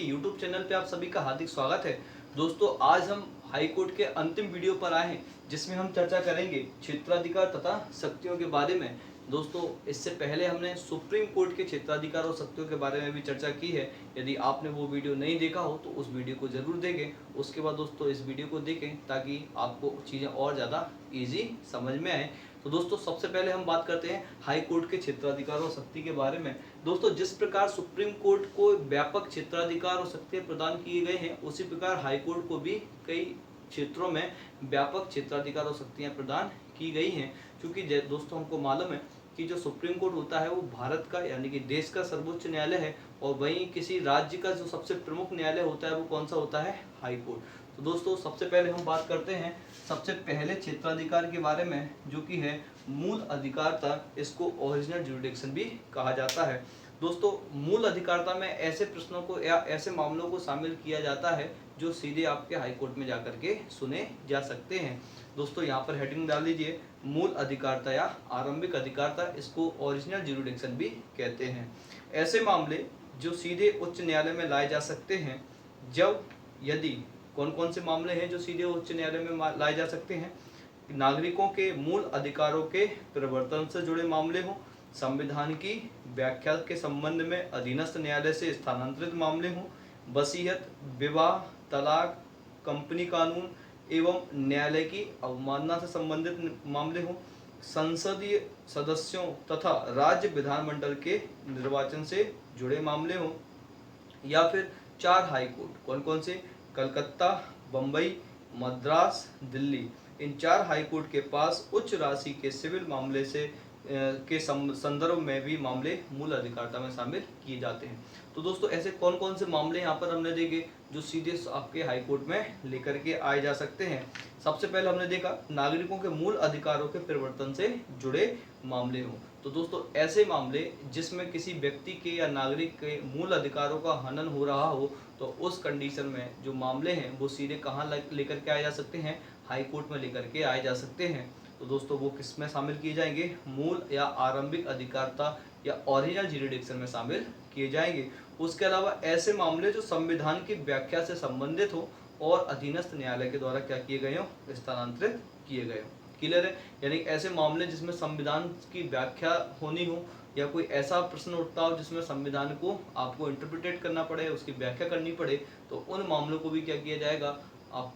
YouTube channel पे आप सभी का हार्दिक स्वागत है। दोस्तों आज हम हाई कोर्ट के अंतिम वीडियो पर आए हैं जिसमें हम चर्चा करेंगे क्षेत्राधिकार तथा शक्तियों के बारे में। दोस्तों इससे पहले हमने सुप्रीम कोर्ट के क्षेत्राधिकार और शक्तियों के बारे में भी चर्चा की है। यदि आपने वो वीडियो नहीं देखा हो तो उस वीडियो को जरूर देखें। उसके बाद दोस्तों इस वीडियो को देखें ताकि आपको चीज़ें और ज़्यादा ईजी समझ में आए। तो दोस्तों सबसे पहले हम बात करते हैं हाई कोर्ट के क्षेत्राधिकार और शक्ति के बारे में। दोस्तों जिस प्रकार सुप्रीम कोर्ट को व्यापक क्षेत्राधिकार और शक्तियां प्रदान किए गए हैं, उसी प्रकार हाई कोर्ट को भी कई क्षेत्रों में व्यापक क्षेत्राधिकार और शक्तियां प्रदान की गई हैं। क्योंकि दोस्तों हमको मालूम है कि जो सुप्रीम कोर्ट होता है वो भारत का यानी कि देश का सर्वोच्च न्यायालय है, और वहीं किसी राज्य का जो सबसे प्रमुख न्यायालय होता है वो कौन सा होता है, हाई कोर्ट। तो दोस्तों सबसे पहले हम बात करते हैं सबसे पहले क्षेत्राधिकार के बारे में, जो कि है मूल अधिकारता। इसको ओरिजिनल ज्यूरिडिक्शन भी कहा जाता है। दोस्तों मूल अधिकारता में ऐसे प्रश्नों को या ऐसे मामलों को शामिल किया जाता है जो सीधे आपके हाई कोर्ट में जाकर के सुने जा सकते हैं। दोस्तों यहाँ पर हेडिंग डाल लीजिए, मूल अधिकारता या आरंभिक अधिकारता, इसको ओरिजिनल ज्यूरिडिक्शन भी कहते हैं। ऐसे मामले जो सीधे उच्च न्यायालय में लाए जा सकते हैं, जब यदि कौन कौन से मामले हैं जो सीधे उच्च न्यायालय में लाए जा सकते हैं, नागरिकों के मूल अधिकारों के परिवर्तन से जुड़े मामले हों, संविधान की व्याख्या के संबंध में अधीनस्थ न्यायालय से स्थानांतरित मामले हों, वसीयत, विवाह, तलाक, कंपनी कानून एवं न्यायालय की अवमानना से संबंधित मामले हों, संसदीय सदस्यों तथा राज्य विधानमंडल के निर्वाचन से जुड़े मामले हों, या फिर चार हाई कोर्ट कौन कौन से, कलकत्ता, बम्बई, मद्रास, दिल्ली, इन चार हाई कोर्ट के पास उच्च राशि के सिविल मामले से के संदर्भ में भी मामले मूल अधिकारता में शामिल किए जाते हैं। तो दोस्तों ऐसे कौन कौन से मामले यहाँ पर हमने देखे जो सीधे आपके हाई कोर्ट में लेकर के आए जा सकते हैं। सबसे पहले हमने देखा नागरिकों के मूल अधिकारों के परिवर्तन से जुड़े मामले हों। तो दोस्तों ऐसे मामले जिसमें किसी व्यक्ति के या नागरिक के मूल अधिकारों का हनन हो रहा हो, तो उस कंडीशन में जो मामले हैं वो सीधे कहाँ लेकर के आए जा सकते हैं, हाई कोर्ट में लेकर के आए जा सकते हैं। तो दोस्तों वो किस में शामिल किए जाएंगे, मूल या आरंभिक अधिकारता या ओरिजिनल ज्यूरिडिक्शन में शामिल किए जाएंगे। उसके अलावा ऐसे मामले जो संविधान की व्याख्या से संबंधित हो और अधीनस्थ न्यायालय के द्वारा क्या किए गए हो, स्थानांतरित किए गए हो। क्लियर है, यानी ऐसे मामले जिसमें संविधान की व्याख्या होनी हो या कोई ऐसा प्रश्न उठता हो जिसमें संविधान को आपको इंटरप्रिटेट करना पड़े, उसकी व्याख्या करनी पड़े, तो उन मामलों को भी क्या किया जाएगा, आप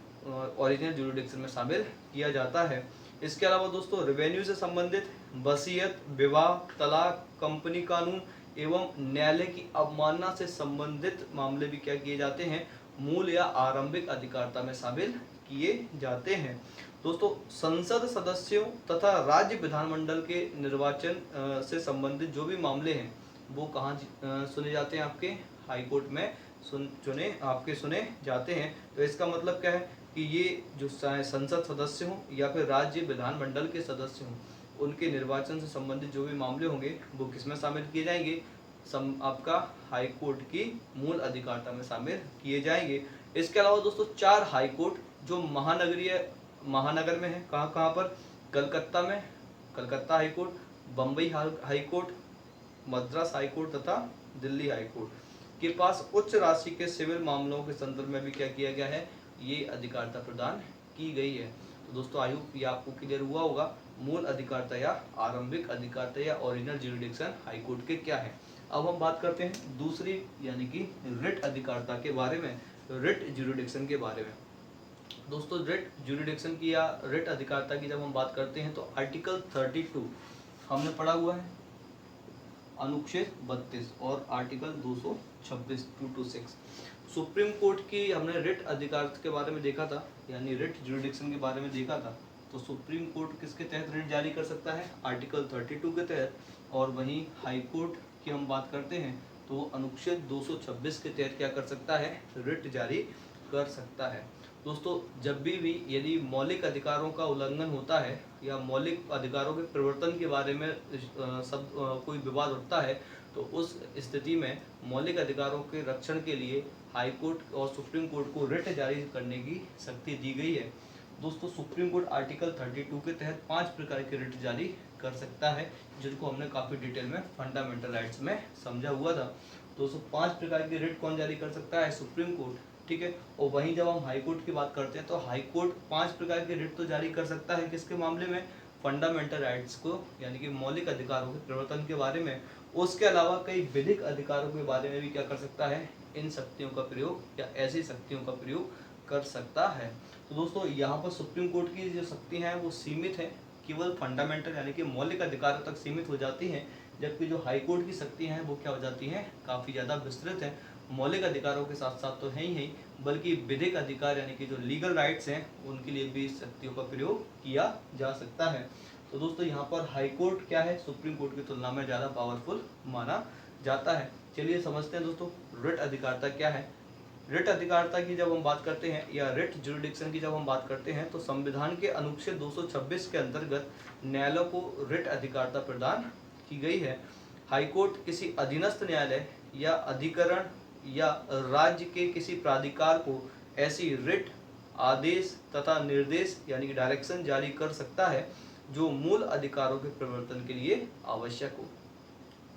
ओरिजिनल ज्यूरिडिक्शन में शामिल किया जाता है। इसके अलावा दोस्तों रेवेन्यू से संबंधित वसीयत, विवाह, तलाक, कंपनी कानून एवं न्यायालय की अवमानना से संबंधित मामले भी क्या किए जाते हैं, मूल या आरंभिक अधिकारता में शामिल किए जाते हैं। दोस्तों संसद सदस्यों तथा राज्य विधानमंडल के निर्वाचन से संबंधित जो भी मामले हैं वो कहाँ सुने जाते हैं, आपके हाई कोर्ट में सुने जाते हैं। तो इसका मतलब क्या है कि ये जो संसद सदस्य हों या फिर राज्य विधानमंडल के सदस्य हों, उनके निर्वाचन से संबंधित जो भी मामले होंगे वो किसमें शामिल किए जाएंगे, आपका हाई कोर्ट की मूल अधिकारता में शामिल किए जाएंगे। इसके अलावा दोस्तों चार हाई कोर्ट जो महानगर में है, कहाँ कहाँ पर, कलकत्ता में Calcutta high court, Bombay high court, Madras high court तथा दिल्ली हाई कोर्ट के पास उच्च राशि के सिविल मामलों के संदर्भ में भी क्या किया गया है, ये अधिकारता प्रदान की गई है। तो दोस्तों आई होप ये आपको क्लियर हुआ होगा मूल अधिकारता या आरंभिक अधिकारता या ओरिजिनल ज्यूरिडिक्शन हाई कोर्ट के क्या है। अब हम बात करते हैं दूसरी यानी कि रिट अधिकारता के बारे में, रिट ज्यूरिडिक्शन के बारे में। दोस्तों रिट ज्यूरिडिक्शन की या रिट अधिकारता की जब हम बात करते हैं तो आर्टिकल 32 हमने पढ़ा हुआ है, अनुच्छेद 32 और आर्टिकल 226 226 सुप्रीम कोर्ट की हमने रिट अधिकार के बारे में देखा था, यानी रिट ज्यूरिडिक्शन के बारे में देखा था। तो सुप्रीम कोर्ट किसके तहत रिट जारी कर सकता है, आर्टिकल 32 के तहत, और वहीं हाई कोर्ट की हम बात करते हैं तो अनुच्छेद 226 के तहत क्या कर सकता है, रिट जारी कर सकता है। दोस्तों जब भी यदि मौलिक अधिकारों का उल्लंघन होता है या मौलिक अधिकारों के परिवर्तन के बारे में कोई विवाद उठता है, तो उस स्थिति में मौलिक अधिकारों के रक्षण के लिए हाई कोर्ट और सुप्रीम कोर्ट को रिट जारी करने की शक्ति दी गई है। दोस्तों सुप्रीम कोर्ट आर्टिकल 32 के तहत 5 प्रकार के रिट जारी कर सकता है, जिनको हमने काफ़ी डिटेल में फंडामेंटल राइट्स में समझा हुआ था। 205 प्रकार की रिट कौन जारी कर सकता है? सुप्रीम कोर्ट, ठीक है। और वहीं जब हम हाई कोर्ट की बात करते हैं तो हाई कोर्ट 5 प्रकार की रिट तो जारी कर सकता है, किसके मामले में? फंडामेंटल राइट्स को, यानी कि मौलिक अधिकारों के प्रवर्तन के बारे में। उसके अलावा कई विधिक अधिकारों के बारे में भी क्या कर सकता है? इन शक्तियों का प्रयोग या ऐसी शक्तियों का प्रयोग कर सकता है। तो दोस्तों यहाँ पर सुप्रीम कोर्ट की जो शक्ति हैं वो सीमित है, केवल फंडामेंटल यानी कि मौलिक अधिकारों तक सीमित हो जाती हैं, जबकि जो हाई कोर्ट की शक्तियाँ हैं वो क्या हो जाती हैं? काफ़ी ज़्यादा विस्तृत है। मौलिक अधिकारों के साथ साथ तो है ही बल्कि विधिक अधिकार यानी कि जो लीगल राइट्स हैं उनके लिए भी इस शक्तियों का प्रयोग किया जा सकता है। तो दोस्तों यहाँ पर हाई कोर्ट क्या है? सुप्रीम कोर्ट की तुलना में ज़्यादा पावरफुल माना जाता है। चलिए समझते हैं दोस्तों रिट अधिकारिता क्या है। रिट अधिकारिता की जब हम बात करते हैं या रिट जुरिडिक्शन की जब हम बात करते हैं तो संविधान के अनुच्छेद 226 के अंतर्गत न्यायालयों को रिट अधिकारिता प्रदान की गई है। हाईकोर्ट किसी अधीनस्थ न्यायालय या अधिकरण या राज्य के किसी प्राधिकार को ऐसी रिट, आदेश तथा निर्देश यानी कि डायरेक्शन जारी कर सकता है जो मूल अधिकारों के प्रवर्तन के लिए आवश्यक हो।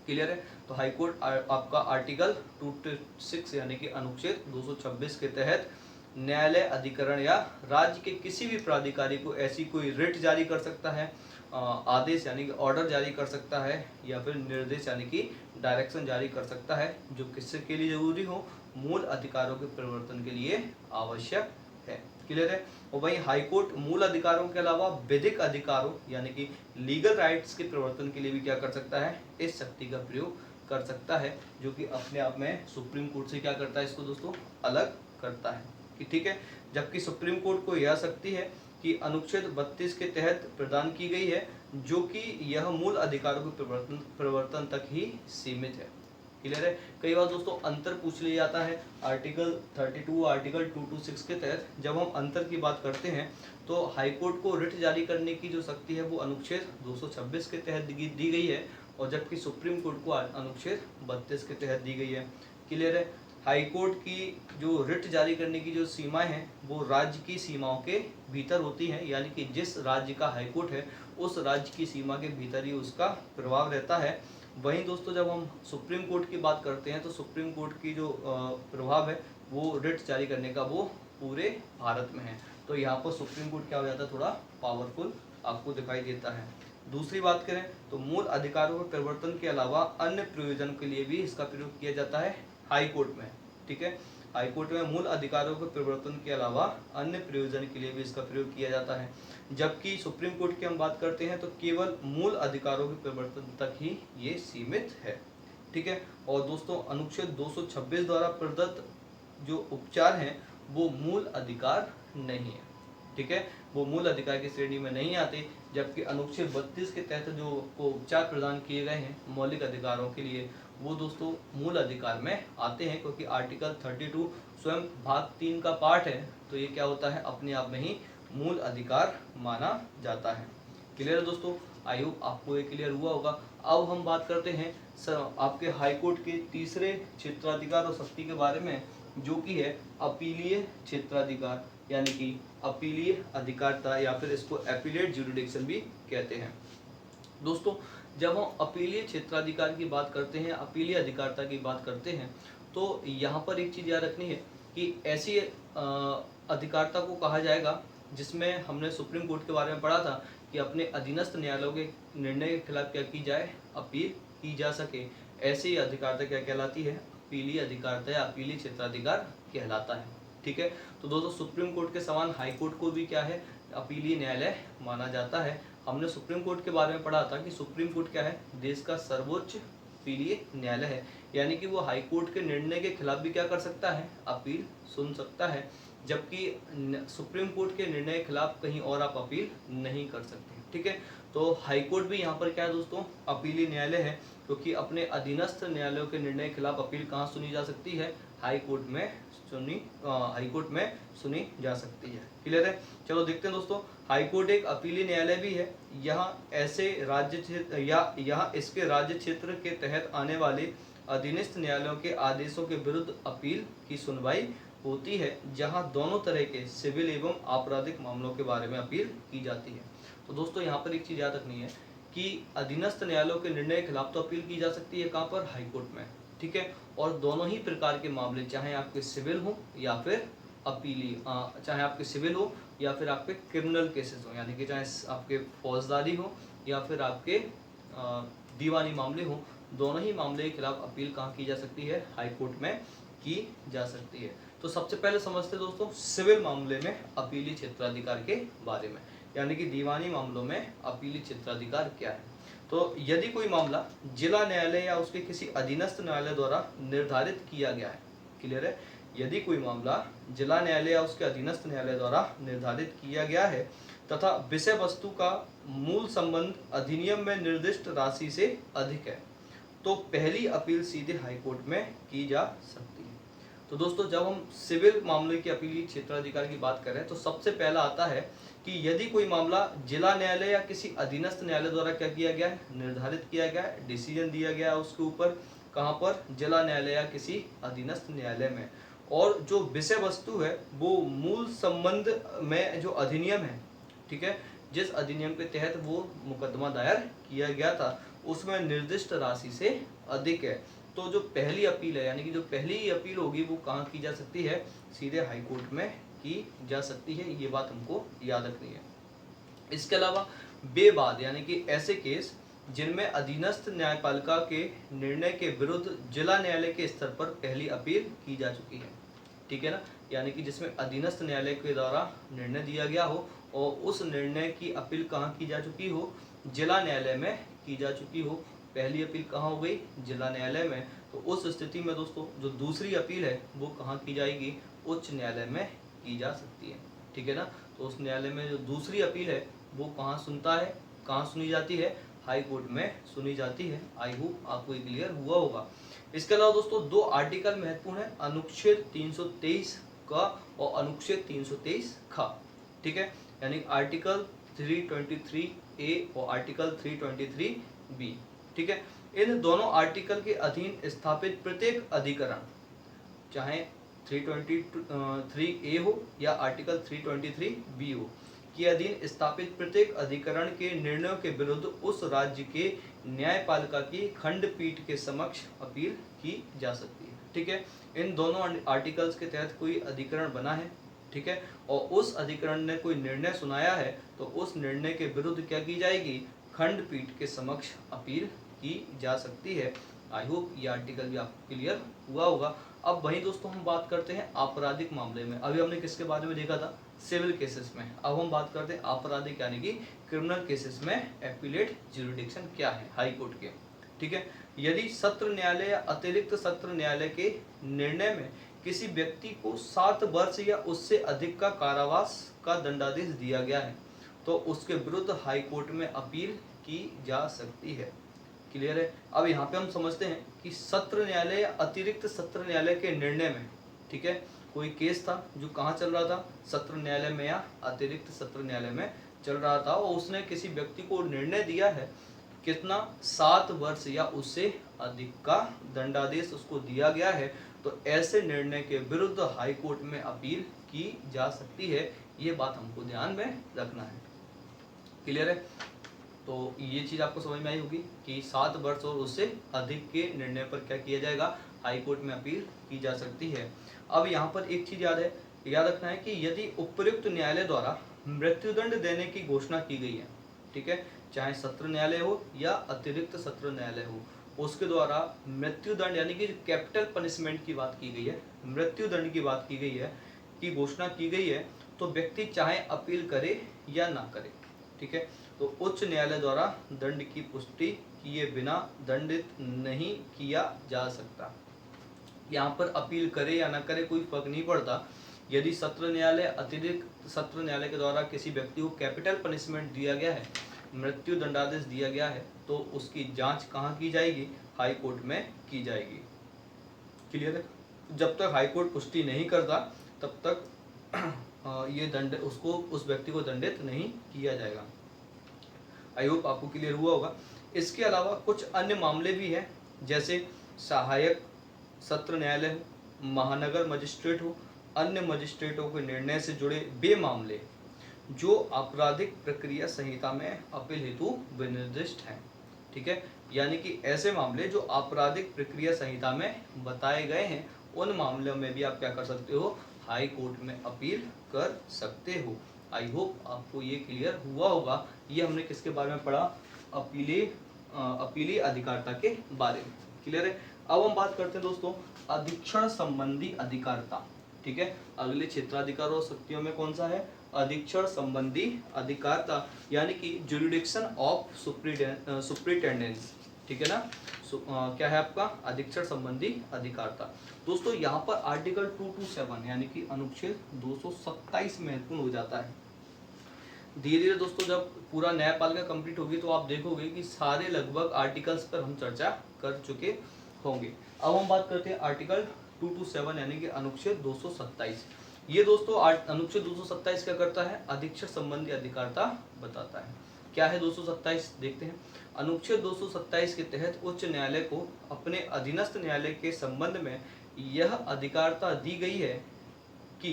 क्लियर है? तो हाईकोर्ट आपका आर्टिकल 226 यानी कि अनुच्छेद 226 के तहत न्यायालय, अधिकरण या राज्य के किसी भी प्राधिकारी को ऐसी कोई रिट जारी कर सकता है, आदेश यानी कि ऑर्डर जारी कर सकता है या फिर निर्देश यानी कि डायरेक्शन जारी कर सकता है जो किसके के लिए जरूरी हो? मूल अधिकारों के परिवर्तन के लिए आवश्यक है। क्लियर है? और वहीं हाईकोर्ट मूल अधिकारों के अलावा विधिक अधिकारों यानी कि लीगल राइट्स के प्रवर्तन के लिए भी क्या कर सकता है? इस शक्ति का प्रयोग कर सकता है, जो कि अपने आप में सुप्रीम कोर्ट से क्या करता है? इसको दोस्तों अलग करता है कि ठीक है। जबकि सुप्रीम कोर्ट को यह शक्ति है कि अनुच्छेद 32 के तहत प्रदान की गई है, जो कि यह मूल अधिकारों के प्रवर्तन तक ही सीमित है। क्लियर है? कई बार दोस्तों अंतर पूछ लिया जाता है आर्टिकल 32 आर्टिकल 226 के तहत। जब हम अंतर की बात करते हैं तो हाईकोर्ट को रिट जारी करने की जो शक्ति है वो अनुच्छेद 226 के तहत दी गई है, और जबकि सुप्रीम कोर्ट को अनुच्छेद 32 के तहत दी गई है। क्लियर है? हाईकोर्ट की जो रिट जारी करने की जो सीमाएं हैं वो राज्य की सीमाओं के भीतर होती हैं, यानी कि जिस राज्य का हाईकोर्ट है उस राज्य की सीमा के भीतर ही उसका प्रभाव रहता है। वहीं दोस्तों जब हम सुप्रीम कोर्ट की बात करते हैं तो सुप्रीम कोर्ट की जो प्रभाव है वो रिट जारी करने का वो पूरे भारत में है। तो यहाँ पर सुप्रीम कोर्ट क्या हो जाता है? थोड़ा पावरफुल आपको दिखाई देता है। दूसरी बात करें तो मूल अधिकारों के परिवर्तन के अलावा अन्य प्रयोजन के लिए भी इसका प्रयोग किया जाता है हाई कोर्ट में। ठीक है? हाई कोर्ट में मूल अधिकारों के परिवर्तन के अलावा अन्य प्रयोजन के लिए भी इसका प्रयोग किया जाता है, जबकि सुप्रीम कोर्ट की हम बात करते हैं तो केवल मूल अधिकारों के परिवर्तन तक ही ये सीमित है। ठीक है? और दोस्तों अनुच्छेद 226 द्वारा प्रदत्त जो उपचार हैं वो मूल अधिकार नहीं है। ठीक है? वो मूल अधिकार की श्रेणी में नहीं आते, जबकि अनुच्छेद 32 के तहत जो को उपचार प्रदान किए गए हैं मौलिक अधिकारों के लिए वो दोस्तों मूल अधिकार में आते हैं, क्योंकि आर्टिकल 32 स्वयं भाग 3 का पार्ट है, तो ये क्या होता है? अपने आप में ही मूल अधिकार माना जाता है। क्लियर है दोस्तों? आई होप आपको ये क्लियर हुआ होगा। अब हम बात करते हैं आपके हाईकोर्ट के तीसरे क्षेत्राधिकार और शक्ति के बारे में, जो कि है अपीलीय क्षेत्राधिकार यानी कि अपीलीय अधिकारिता, या फिर इसको एपीलेट ज्यूरिडिक्शन भी कहते हैं। दोस्तों जब हम अपीलीय क्षेत्राधिकार की बात करते हैं, अपीलीय अधिकारिता की बात करते हैं, तो यहाँ पर एक चीज़ याद रखनी है कि ऐसी अधिकारिता को कहा जाएगा जिसमें हमने सुप्रीम कोर्ट के बारे में पढ़ा था कि अपने अधीनस्थ न्यायालयों के निर्णय के खिलाफ क्या की जाए? अपील की जा सके। ऐसी अधिकारिता क्या कहलाती है? अपीलीय अधिकारिता या अपीलीय क्षेत्राधिकार कहलाता है। ठीक है? तो दोस्तों सुप्रीम कोर्ट के समान हाई कोर्ट को भी क्या है? अपीलीय न्यायालय माना जाता है। हमने सुप्रीम कोर्ट के बारे में पढ़ा था कि सुप्रीम कोर्ट क्या है? देश का सर्वोच्च अपीलीय न्यायालय है, यानी कि वो हाई कोर्ट के निर्णय के खिलाफ भी क्या कर सकता है? अपील सुन सकता है, जबकि सुप्रीम कोर्ट के निर्णय के खिलाफ कहीं और आप अपील नहीं कर सकते। ठीक है? तो हाई कोर्ट भी यहाँ पर क्या है दोस्तों? अपीलीय न्यायालय है, क्योंकि अपने अधीनस्थ न्यायालयों के निर्णय के खिलाफ अपील कहाँ सुनी जा सकती है? हाई कोर्ट में सुनी जा सकती है। क्लियर है? चलो देखते हैं दोस्तों, हाई कोर्ट एक अपीलीय न्यायालय भी है। यहाँ ऐसे राज्य क्षेत्र या यहाँ इसके राज्य क्षेत्र के तहत आने वाले अधीनस्थ न्यायालयों के आदेशों के विरुद्ध अपील की सुनवाई होती है, जहां दोनों तरह के सिविल एवं आपराधिक मामलों के बारे में अपील की जाती है। तो दोस्तों यहाँ पर एक चीज़ याद रखनी है कि अधीनस्थ न्यायालयों के निर्णय के खिलाफ तो अपील की जा सकती है, कहाँ पर? हाई कोर्ट में। ठीक है। और दोनों ही प्रकार के मामले, चाहे आपके सिविल हो या फिर अपीली, चाहे आपके सिविल हो या फिर आपके क्रिमिनल केसेस हो, यानी कि चाहे आपके फौजदारी हो या फिर आपके दीवानी मामले हो, दोनों ही मामले के खिलाफ अपील कहाँ की जा सकती है? हाई कोर्ट में की जा सकती है। तो सबसे पहले समझते हैं दोस्तों सिविल मामले में अपीली क्षेत्राधिकार के बारे में, यानी कि दीवानी मामलों में अपीली क्षेत्राधिकार क्या है। तो यदि कोई मामला जिला न्यायालय या उसके किसी अधीनस्थ न्यायालय द्वारा निर्धारित किया गया है, क्लियर है, यदि कोई मामला जिला न्यायालय या उसके अधीनस्थ न्यायालय द्वारा निर्धारित किया गया है तथा विषय वस्तु का मूल संबंध अधिनियम में निर्दिष्ट राशि से अधिक है, तो पहली अपील सीधे हाईकोर्ट में की जा सकती है। तो दोस्तों जब हम सिविल मामले की अपीली क्षेत्राधिकार की बात करें तो सबसे पहला आता है कि यदि कोई मामला जिला न्यायालय या किसी अधीनस्थ न्यायालय द्वारा क्या किया गया है? निर्धारित किया गया है, डिसीजन दिया गया है उसके ऊपर, कहाँ पर? जिला न्यायालय या किसी अधीनस्थ न्यायालय में, और जो विषय वस्तु है वो मूल संबंध में जो अधिनियम है, ठीक है, जिस अधिनियम के तहत वो मुकदमा दायर किया गया था उसमें निर्दिष्ट राशि से अधिक है, तो जो पहली अपील है, यानी कि जो पहली अपील होगी वो कहाँ की जा सकती है? सीधे हाई कोर्ट में की जा सकती है। ये बात हमको याद रखनी है। इसके अलावा बेवाद, यानी कि ऐसे केस जिनमें अधीनस्थ न्यायपालिका के निर्णय के विरुद्ध जिला न्यायालय के स्तर पर पहली अपील की जा चुकी है, ठीक है ना, यानी कि जिसमें अधीनस्थ न्यायालय के द्वारा निर्णय दिया गया हो और उस निर्णय की अपील कहाँ की जा चुकी हो? जिला न्यायालय में की जा चुकी हो। पहली अपील कहाँ हो गई? जिला न्यायालय में। तो उस स्थिति में दोस्तों जो दूसरी अपील है वो कहाँ की जाएगी? उच्च न्यायालय में की जा सकती है, ठीक है ना। तो उस न्यायालय में जो दूसरी अपील है वो कहाँ सुनता है, कहाँ सुनी जाती है? हाई कोर्ट में सुनी जाती है। आई होप आपको ये क्लियर हुआ होगा। इसके अलावा दोस्तों दो आर्टिकल महत्वपूर्ण है, अनुच्छेद 323 का और अनुच्छेद 323 खा, ठीक है, यानी आर्टिकल 323A और आर्टिकल 323B, ठीक है। इन दोनों आर्टिकल के अधीन स्थापित प्रत्येक अधिकरण, चाहे 323A हो या आर्टिकल 323B हो, के अधीन स्थापित प्रत्येक अधिकरण के निर्णयों के विरुद्ध उस राज्य के न्यायपालिका की खंडपीठ के समक्ष अपील की जा सकती है, ठीक है। इन दोनों आर्टिकल्स के तहत कोई अधिकरण बना है, ठीक है, और उस अधिकरण ने कोई निर्णय सुनाया है तो उस निर्णय के विरुद्ध क्या की जाएगी? खंडपीठ के समक्ष अपील की जा सकती है। आई होप ये आर्टिकल भी आपको क्लियर हुआ होगा। अब वही दोस्तों हम बात करते हैं आपराधिक मामले में। अभी हमने किसके बारे में देखा था? सिविल केसेस में। अब हम बात करते हैं आपराधिक यानी कि क्रिमिनल केसेस में एपीलेट ज्यूरिडिक्शन क्या है हाई कोर्ट के, ठीक है। यदि सत्र न्यायालय या अतिरिक्त सत्र न्यायालय के निर्णय में किसी व्यक्ति को 7 वर्ष या उससे अधिक का कारावास का दंडादेश दिया गया है तो उसके विरुद्ध हाई कोर्ट में अपील की जा सकती है, क्लियर है। अब यहाँ पे हम समझते हैं कि सत्र न्यायालय या अतिरिक्त सत्र न्यायालय के निर्णय में, ठीक है, कोई केस था जो कहाँ चल रहा था? सत्र न्यायालय में या अतिरिक्त सत्र न्यायालय में चल रहा था और उसने किसी व्यक्ति को निर्णय दिया है कितना? 7 वर्ष या उससे अधिक का दंडादेश उसको दिया गया है, तो ऐसे निर्णय के विरुद्ध हाई कोर्ट में अपील की जा सकती है। ये बात हमको ध्यान में रखना है, क्लियर है। तो ये चीज़ आपको समझ में आई होगी कि 7 वर्ष और उससे अधिक के निर्णय पर क्या किया जाएगा? हाई कोर्ट में अपील की जा सकती है। अब यहाँ पर एक चीज़ याद रखना है कि यदि उपयुक्त न्यायालय द्वारा मृत्युदंड देने की घोषणा की गई है, ठीक है, चाहे सत्र न्यायालय हो या अतिरिक्त सत्र न्यायालय हो, उसके द्वारा मृत्युदंड यानी कि कैपिटल पनिशमेंट की बात की गई है, मृत्युदंड की बात की गई है, की घोषणा की गई है, तो व्यक्ति चाहे अपील करे या ना करे, ठीक है, तो उच्च न्यायालय द्वारा दंड की पुष्टि किए बिना दंडित नहीं किया जा सकता। यहाँ पर अपील करे या ना करे कोई फर्क नहीं पड़ता। यदि सत्र न्यायालय अतिरिक्त सत्र न्यायालय के द्वारा किसी व्यक्ति को कैपिटल पनिशमेंट दिया गया है, मृत्यु दंडादेश दिया गया है, तो उसकी जांच कहाँ की जाएगी? हाई कोर्ट में की जाएगी, क्लियर है। जब तक हाई कोर्ट पुष्टि नहीं करता तब तक ये दंड उसको उस व्यक्ति को दंडित नहीं किया जाएगा। आई होप आपको क्लियर हुआ होगा। इसके अलावा कुछ अन्य मामले भी हैं, जैसे सहायक सत्र न्यायालय हो, महानगर मजिस्ट्रेट हो, अन्य मजिस्ट्रेटों के निर्णय से जुड़े वे मामले जो आपराधिक प्रक्रिया संहिता में अपील हेतु विनिर्दिष्ट हैं, ठीक है, यानी कि ऐसे मामले जो आपराधिक प्रक्रिया संहिता में बताए गए हैं उन मामलों में भी आप क्या कर सकते हो, हाई कोर्ट में अपील कर सकते हो। आई होप आपको ये क्लियर हुआ होगा। ये हमने किसके बारे में पढ़ा, अपीली अधिकारिता के बारे में। क्लियर है। अब हम बात करते हैं दोस्तों अधीक्षण संबंधी अधिकारिता। ठीक है, अगले क्षेत्राधिकार और शक्तियों में कौन सा है, अधीक्षण संबंधी अधिकारिता, यानी कि जुरिडिक्शन ऑफ सुप्रिटेंडेंस। ठीक है ना। क्या है आपका अधीक्षण संबंधी अधिकारिता। दोस्तों यहाँ पर आर्टिकल 227 यानी कि अनुच्छेद 227 महत्वपूर्ण हो जाता है। धीरे धीरे दोस्तों जब पूरा न्यायपालिका कंप्लीट होगी तो आप देखोगे कि सारे लगभग आर्टिकल्स पर हम चर्चा कर चुके होंगे। अब हम बात करते हैं आर्टिकल 227 यानी कि अनुच्छेद 227। ये दोस्तों अनुच्छेद 227 क्या करता है, अधीक्षण संबंधी अधिकारिता बताता है। क्या है 227 देखते हैं। अनुच्छेद 227 के तहत उच्च न्यायालय को अपने अधीनस्थ न्यायालय के संबंध में यह अधिकारिता दी गई है कि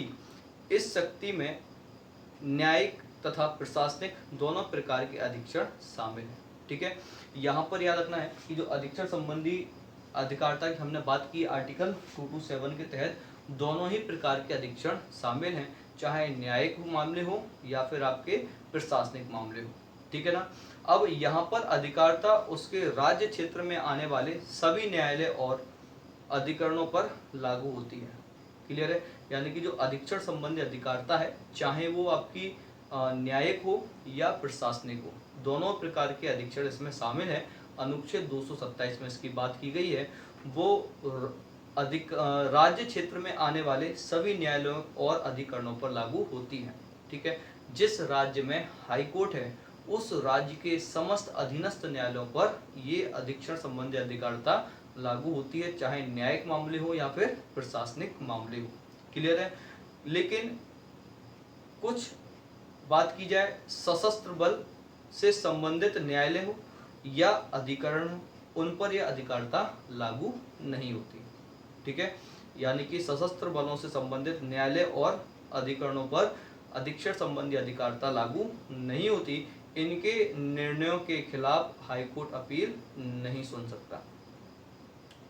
इस शक्ति में न्यायिक तथा प्रशासनिक दोनों प्रकार के अधीक्षण शामिल हैं। ठीक है, यहाँ पर याद रखना है कि जो अधीक्षण संबंधी अधिकारिता की हमने बात की आर्टिकल 227 के तहत दोनों ही प्रकार के अधीक्षण शामिल हैं, चाहे न्यायिक मामले हो या फिर आपके प्रशासनिक मामले हो। ठीक है ना। अब यहाँ पर अधिकारिता उसके राज्य क्षेत्र में आने वाले सभी न्यायालय और अधिकरणों पर लागू होती है। क्लियर है, यानी कि जो अधीक्षण संबंधी अधिकारिता है चाहे वो आपकी न्यायिक हो या प्रशासनिक हो, दोनों प्रकार के अधीक्षण इसमें शामिल है। अनुच्छेद 227 में इसकी बात की गई है, वो राज्य क्षेत्र में आने वाले सभी न्यायालयों और अधिकरणों पर लागू होती है। ठीक है, जिस राज्य में हाई कोर्ट है उस राज्य के समस्त अधीनस्थ न्यायालयों पर ये अधीक्षण संबंधी अधिकारिता लागू होती है, चाहे न्यायिक मामले हो या फिर प्रशासनिक मामले हो। क्लियर है। लेकिन कुछ बात की जाए सशस्त्र बल से संबंधित न्यायालय हो या अधिकरण हो, उन पर यह अधिकारिता लागू नहीं होती। ठीक है, यानी कि सशस्त्र बलों से संबंधित न्यायालय और अधिकरणों पर अधीक्षण संबंधी अधिकारिता लागू नहीं होती। इनके निर्णयों के खिलाफ हाईकोर्ट अपील नहीं सुन सकता।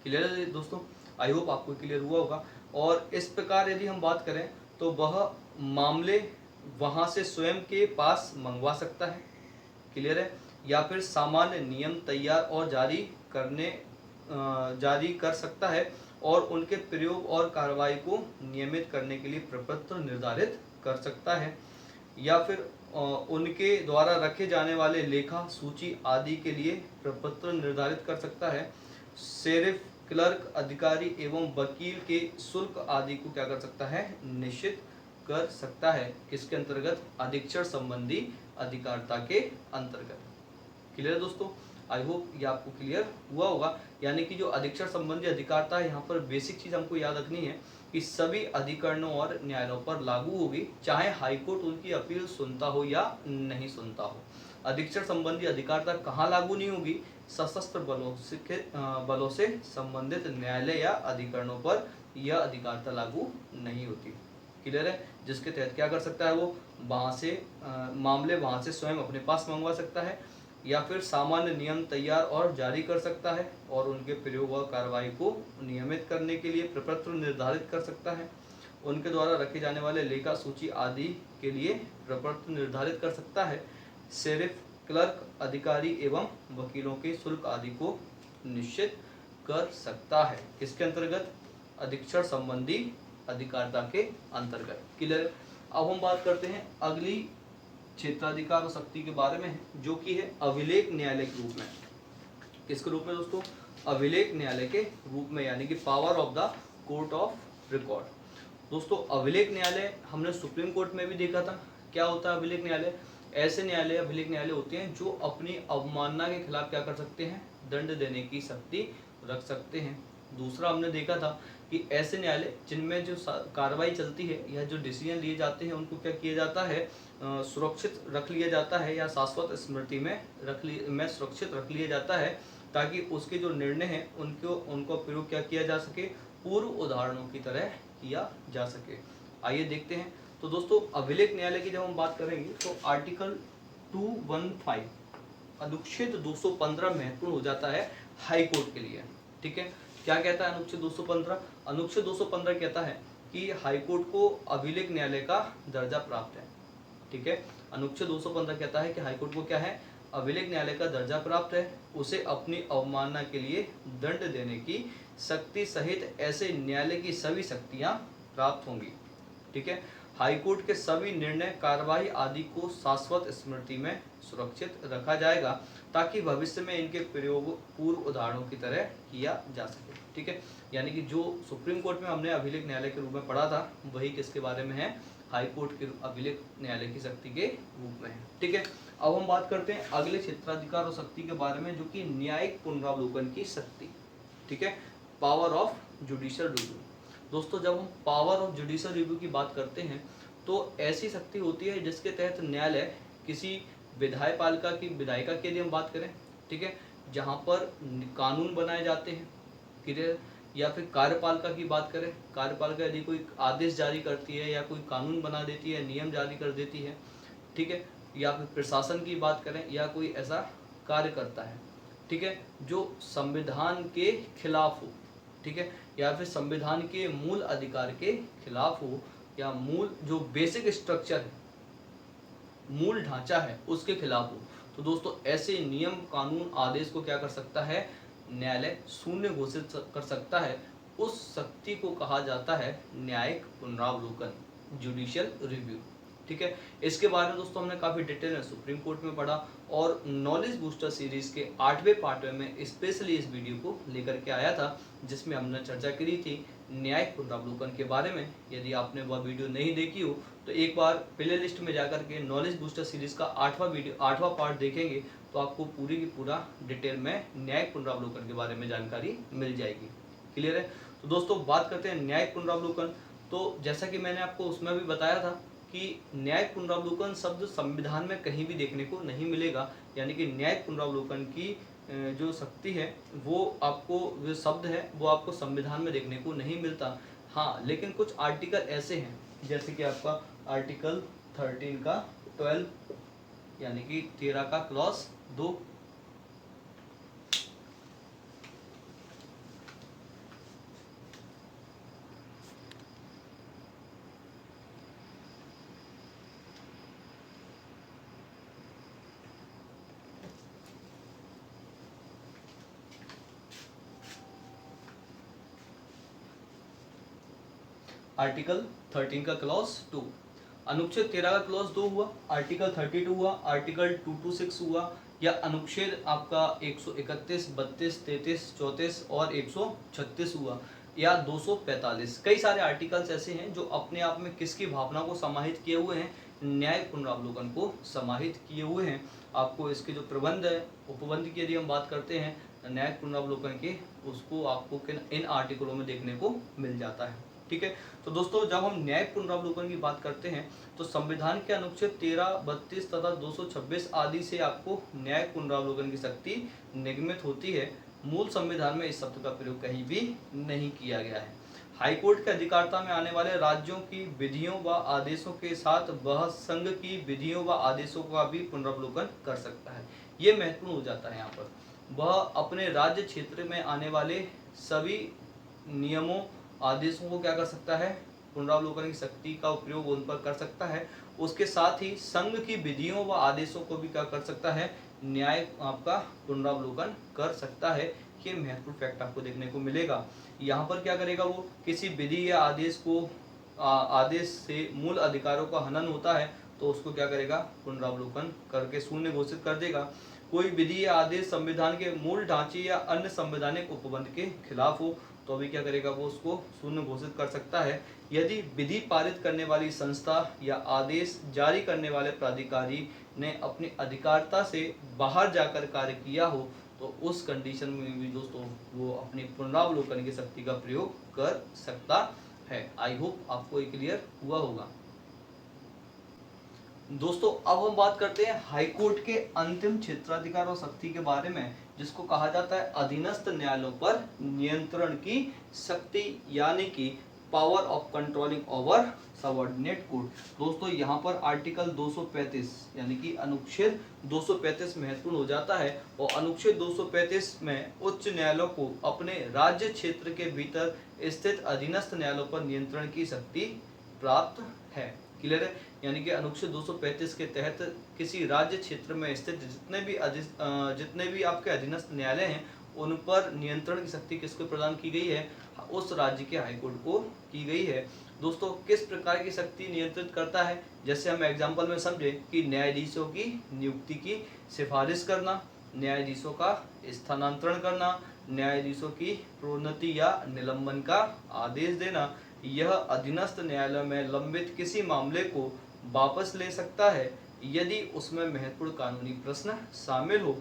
क्लियर है दोस्तों, आई होप आपको क्लियर हुआ होगा। और इस प्रकार यदि हम बात करें तो वह मामले वहां से स्वयं के पास मंगवा सकता है। क्लियर है, या फिर सामान्य नियम तैयार और जारी कर सकता है और उनके प्रयोग और कार्रवाई को नियमित करने के लिए प्रपत्र निर्धारित कर सकता है, या फिर उनके द्वारा रखे जाने वाले लेखा सूची आदि के लिए प्रपत्र निर्धारित कर सकता है। शेरिफ, क्लर्क, अधिकारी एवं वकील के शुल्क आदि को क्या कर सकता है, निश्चित कर सकता है। किसके अंतर्गत, अधीक्षण संबंधी अधिकारिता के अंतर्गत। क्लियर है दोस्तों, आई होप ये आपको क्लियर हुआ होगा। यानी कि जो अधीक्षण संबंधी अधिकारिता है यहाँ पर बेसिक चीज हमको याद रखनी है कि सभी अधिकरणों और न्यायालयों पर लागू होगी, चाहे हाईकोर्ट उनकी अपील सुनता हो या नहीं सुनता हो। अधीक्षण संबंधी अधिकारिता कहाँ लागू नहीं होगी, सशस्त्र बलों से संबंधित न्यायालय या अधिकरणों पर यह अधिकारिता लागू नहीं होती। क्लियर है, जिसके तहत क्या कर सकता है वो वहां से मामले वहां से स्वयं अपने पास मंगवा सकता है, या फिर सामान्य नियम तैयार और जारी कर सकता है और उनके प्रयोग और कार्रवाई को नियमित करने के लिए प्रपत्र निर्धारित कर सकता है। उनके द्वारा रखे जाने वाले लेखा सूची आदि के लिए प्रपत्र निर्धारित कर सकता है। शेरिफ, क्लर्क, अधिकारी एवं वकीलों के शुल्क आदि को निश्चित कर सकता है। किसके अंतर्गत, अधीक्षण संबंधी अधिकारिता के अंतर्गत। क्लियर। अब हम बात करते हैं अगली क्षेत्राधिकार और शक्ति के बारे में, जो कि है अभिलेख न्यायालय के रूप में। किसके रूप में दोस्तों, अभिलेख न्यायालय के रूप में, यानी कि power of the court of record. दोस्तों अभिलेख न्यायालय हमने सुप्रीम कोर्ट में भी देखा था। क्या होता है अभिलेख न्यायालय, ऐसे न्यायालय अभिलेख न्यायालय होते हैं जो अपनी अवमानना के खिलाफ क्या कर सकते हैं, दंड देने की शक्ति रख सकते हैं। दूसरा हमने देखा था कि ऐसे न्यायालय जिनमें जो कार्रवाई चलती है या जो डिसीजन लिए जाते हैं उनको क्या किया जाता है, सुरक्षित रख लिया जाता है या शाश्वत स्मृति में सुरक्षित रख लिया जाता है, ताकि उसके जो निर्णय हैं उनको प्रयोग क्या किया जा सके, पूर्व उदाहरणों की तरह किया जा सके। आइए देखते हैं। तो दोस्तों अभिलेख न्यायालय की जब हम बात करेंगे तो आर्टिकल 215 अनुच्छेद 215 महत्वपूर्ण हो जाता है हाई कोर्ट के लिए। ठीक है, क्या कहता है अनुच्छेद 215? अनुच्छेद 215 कहता है कि हाई कोर्ट को अभिलेख न्यायालय का दर्जा प्राप्त है। ठीक है, अनुच्छेद 215 कहता है कि हाई कोर्ट को क्या है, अभिलेख न्यायालय का दर्जा प्राप्त है। उसे अपनी अवमानना के लिए दंड देने की शक्ति सहित ऐसे न्यायालय की सभी शक्तियां प्राप्त होंगी। ठीक है, हाईकोर्ट के सभी निर्णय, कार्यवाही आदि को शाश्वत स्मृति में सुरक्षित रखा जाएगा ताकि भविष्य में इनके प्रयोग पूर्व उदाहरणों की तरह किया जा सके। ठीक है, यानी कि जो सुप्रीम कोर्ट में हमने अभिलेख न्यायालय के रूप में पढ़ा था वही किसके बारे में है, हाई कोर्ट के अभिलेख न्यायालय की शक्ति के रूप में है। ठीक है, अब हम बात करते हैं अगले क्षेत्राधिकार और शक्ति के बारे में, जो कि न्यायिक पुनरावलोकन की शक्ति। ठीक है, पावर ऑफ जुडिशियल रिव्यू। दोस्तों, जब हम पावर ऑफ जुडिशियल रिव्यू की बात करते हैं तो ऐसी शक्ति होती है जिसके तहत न्यायालय किसी विधायपालिका की, विधायिका के लिए हम बात करें, ठीक है, जहाँ पर कानून बनाए जाते हैं, क्लियर, या फिर कार्यपालिका की बात करें, कार्यपालिका यदि कोई आदेश जारी करती है या कोई कानून बना देती है, नियम जारी कर देती है, ठीक है, या फिर प्रशासन की बात करें या कोई ऐसा कार्य करता है, ठीक है, जो संविधान के खिलाफ हो, ठीक है, या फिर संविधान के मूल अधिकार के खिलाफ हो, या मूल जो बेसिक स्ट्रक्चर है, मूल ढांचा है, उसके खिलाफ हो, तो दोस्तों ऐसे नियम, कानून, आदेश को क्या कर सकता है, न्यायालय शून्य घोषित कर सकता है। उस शक्ति को कहा जाता है न्यायिक पुनरावलोकन, जुडिशियल रिव्यू। ठीक है, इसके बारे में दोस्तों हमने काफी डिटेल में सुप्रीम कोर्ट में पढ़ा और नॉलेज बूस्टर सीरीज के 8वें पार्ट में स्पेशली इस वीडियो को लेकर के आया था, जिसमें हमने चर्चा करी थी न्यायिक पुनरावलोकन के बारे में। यदि आपने वह वीडियो नहीं देखी हो तो एक बार प्ले लिस्ट में जाकर के नॉलेज बूस्टर सीरीज का 8वां पार्ट देखेंगे तो आपको पूरी की पूरा डिटेल में न्यायिक पुनरावलोकन के बारे में जानकारी मिल जाएगी। क्लियर है? तो दोस्तों बात करते हैं न्यायिक पुनरावलोकन। तो जैसा कि मैंने आपको उसमें भी बताया था कि न्यायिक पुनरावलोकन शब्द संविधान में कहीं भी देखने को नहीं मिलेगा, यानी कि न्यायिक पुनरावलोकन की जो शक्ति है वो आपको, जो शब्द है वो आपको संविधान में देखने को नहीं मिलता। हाँ, लेकिन कुछ आर्टिकल ऐसे हैं जैसे कि आपका आर्टिकल 13 का 12 यानी कि 13 का क्लॉज 2, आर्टिकल 13 का क्लॉज 2, अनुच्छेद 13 का क्लॉज 2 हुआ, आर्टिकल 32 हुआ, आर्टिकल 226 हुआ, या अनुच्छेद आपका 131, 32, 33, 34 और 136 हुआ, या 245। कई सारे आर्टिकल्स ऐसे हैं जो अपने आप में किसकी भावना को समाहित किए हुए हैं, न्यायिक पुनरावलोकन को समाहित किए हुए हैं। आपको इसके जो प्रबंध है, उपबंध की यदि हम बात करते हैं न्यायिक पुनरावलोकन के, उसको आपको इन आर्टिकलों में देखने को मिल जाता है। ठीक है, तो दोस्तों जब हम न्यायिक पुनरावलोकन की बात करते हैं तो संविधान के अनुच्छेद 13, 32 तथा 226 आदि से आपको न्यायिक पुनरावलोकन की शक्ति निगमित होती है। मूल संविधान में इस शब्द का प्रयोग कहीं भी नहीं किया गया है। हाईकोर्ट के अधिकारता में आने वाले राज्यों की विधियों व आदेशों के साथ वह संघ की विधियों व आदेशों का भी पुनरावलोकन कर सकता है। ये महत्वपूर्ण हो जाता है यहाँ पर। वह अपने राज्य क्षेत्र में आने वाले सभी नियमों, आदेशों को क्या कर सकता है, पुनरावलोकन की शक्ति का उपयोग उन पर कर सकता है। उसके साथ ही संघ की विधियों व आदेशों को भी क्या कर सकता है, न्याय आपका पुनरावलोकन कर सकता है। ये महत्वपूर्ण फैक्ट आपको देखने को मिलेगा। यहाँ पर क्या करेगा, वो किसी विधि या आदेश को आदेश से मूल अधिकारों का हनन होता है तो उसको क्या करेगा, पुनरावलोकन करके शून्य घोषित कर देगा। कोई विधि या आदेश संविधान के मूल ढांचे या अन्य संवैधानिक उपबंध के खिलाफ हो तो अभी क्या करेगा, वो उसको शून्य घोषित कर सकता है। यदि विधि पारित करने वाली संस्था या आदेश जारी करने वाले प्राधिकारी ने अपनी अधिकारिता से बाहर जाकर कार्य किया हो तो उस कंडीशन में भी दोस्तों वो अपनी पुनरावलोकन की शक्ति का प्रयोग कर सकता है। आई होप आपको ये क्लियर हुआ होगा। दोस्तों अब हम बात करते हैं हाईकोर्ट के अंतिम क्षेत्राधिकार और शक्ति के बारे में, जिसको कहा जाता है अधीनस्थ न्यायालयों पर नियंत्रण की शक्ति, यानी कि power of controlling over subordinate court. दोस्तों यहाँ पर आर्टिकल 235 यानी कि अनुच्छेद 235 महत्वपूर्ण हो जाता है और अनुच्छेद 235 में उच्च न्यायालयों को अपने राज्य क्षेत्र के भीतर स्थित अधीनस्थ न्यायालयों पर नियंत्रण की शक्ति प्राप्त है। क्लियर है? यानी कि अनुच्छेद 235 के तहत किसी राज्य क्षेत्र में स्थित जितने भी आपके अधीनस्थ न्यायालय हैं उन पर नियंत्रण की शक्ति किसको प्रदान की गई है? उस राज्य के हाईकोर्ट को की गई है। दोस्तों किस प्रकार की शक्ति नियंत्रित करता है? जैसे हम एग्जाम्पल में समझे कि न्यायाधीशों की नियुक्ति की सिफारिश करना, न्यायाधीशों का स्थानांतरण करना, न्यायाधीशों की प्रोन्नति या निलंबन का आदेश देना। यह अधीनस्थ न्यायालय में लंबित किसी मामले को वापस ले सकता है यदि उसमें महत्वपूर्ण कानूनी प्रश्न शामिल हो।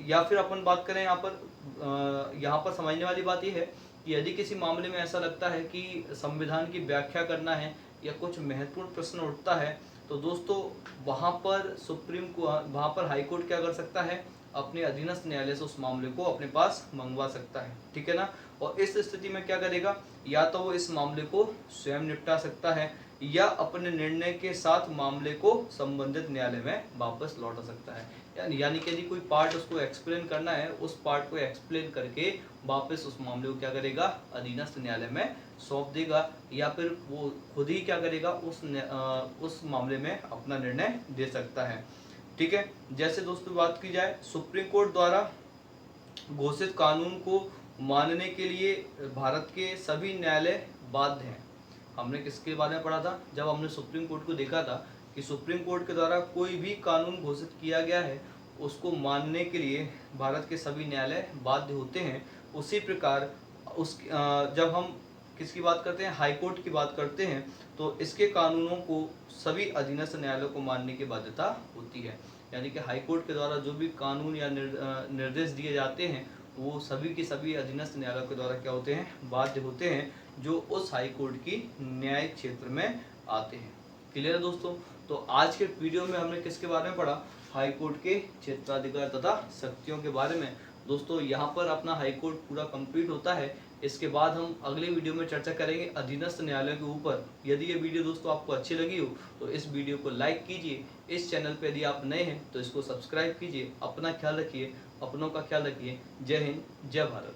या फिर अपन बात करें यहाँ पर समझने वाली बात यह है कि यदि किसी मामले में ऐसा लगता है कि संविधान की व्याख्या करना है या कुछ महत्वपूर्ण प्रश्न उठता है तो दोस्तों वहाँ पर हाई कोर्ट क्या कर सकता है? अपने अधीनस्थ न्यायालय से उस मामले को अपने पास मंगवा सकता है। ठीक है ना? और इस स्थिति में क्या करेगा? या तो वो इस मामले को स्वयं निपटा सकता है या अपने निर्णय के साथ मामले को संबंधित न्यायालय में वापस लौटा सकता है। यानी कि यदि कोई पार्ट उसको एक्सप्लेन करना है, उस पार्ट को एक्सप्लेन करके वापस उस मामले को क्या करेगा? अधीनस्थ न्यायालय में सौंप देगा या फिर वो खुद ही क्या करेगा? उस मामले में अपना निर्णय दे सकता है। ठीक है? जैसे दोस्तों बात की जाए सुप्रीम कोर्ट द्वारा घोषित कानून को मानने के लिए भारत के सभी न्यायालय बाध्य हैं। हमने किसके बारे में पढ़ा था? जब हमने सुप्रीम कोर्ट को देखा था कि सुप्रीम कोर्ट के द्वारा कोई भी कानून घोषित किया गया है उसको मानने के लिए भारत के सभी न्यायालय बाध्य होते हैं। उसी प्रकार जब हम किसकी बात करते हैं? हाई कोर्ट की बात करते हैं तो इसके कानूनों को सभी अधीनस्थ न्यायालयों को मानने की बाध्यता होती है। यानी कि हाई कोर्ट के द्वारा जो भी कानून या निर्देश दिए जाते हैं वो सभी के सभी अधीनस्थ न्यायालयों के द्वारा क्या होते हैं? बाध्य होते हैं, जो उस हाई कोर्ट की न्यायिक क्षेत्र में आते हैं। क्लियर है दोस्तों? तो आज के वीडियो में हमने किसके बारे में पढ़ा? हाई कोर्ट के क्षेत्राधिकार तथा शक्तियों के बारे में। दोस्तों यहाँ पर अपना हाई कोर्ट पूरा कंप्लीट होता है। इसके बाद हम अगले वीडियो में चर्चा करेंगे अधीनस्थ न्यायालय के ऊपर। यदि ये वीडियो दोस्तों आपको अच्छी लगी हो तो इस वीडियो को लाइक कीजिए। इस चैनल पर यदि आप नए हैं तो इसको सब्सक्राइब कीजिए। अपना ख्याल रखिए, अपनों का ख्याल रखिए। जय हिंद, जय भारत।